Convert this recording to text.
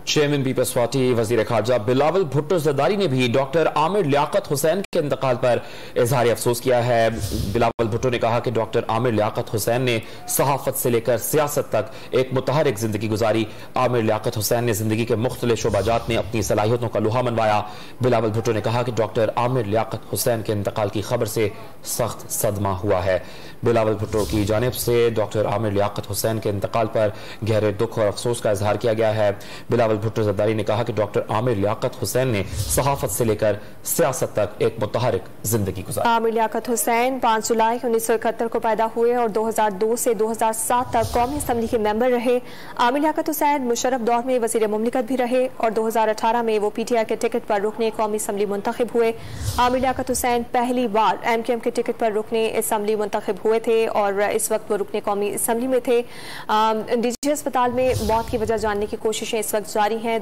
Chairman peoples party वजीर खारजा बिलावल भुट्टो जरदारी ने भी डॉक्टर आमिर लियाकत हुसैन के इंतकाल पर इजहार अफसोस किया है। बिलावल भुट्टो ने कहा कि डॉक्टर आमिर लियाकत हुसैन ने सहाफत से लेकर सियासत तक एक मुतहरिक जिंदगी गुजारी। आमिर लियाकत हुसैन ने जिंदगी के मुख्तलिफ शोबाजात में अपनी सलाहियतों का लोहा मनवाया। बिलावल भुट्टो ने कहा कि डॉक्टर आमिर लियाकत हुसैन के इंतकाल की खबर से सख्त सदमा हुआ है। बिलावल भुट्टो की जानिब से डॉक्टर आमिर लियाकत हुसैन के इंतकाल पर गहरे दुख और अफसोस का इजहार किया गया है। बिलावल भुट्टो जरदारी ने कहा कि डॉक्टर आमिर लियाकत हुसैन ने सहाफत से लेकर सियासत तक एक मुतहरिक जिंदगी गुजारी। आमिर लियाकत हुसैन 5 जुलाई 1971 को पैदा हुए और 2002 से 2007 तक कौमी असम्बली के मेंबर रहे। आमिर लियाकत हुसैन मुशर्रफ दौर में वजीर मुमलिकत भी रहे और 2018 में वो PTI के टिकट पर रुकने कौमी असम्बली मुंतखब हुए। आमिर लियाकत हुसैन पहली बार MKM के टिकट पर रुकने असम्बली मुंतखब हुए थे और इस वक्त वो रुकने कौमी असम्बली में थे। DG अस्पताल में मौत की वजह जानने की कोशिशें इस वक्त जारी हैं।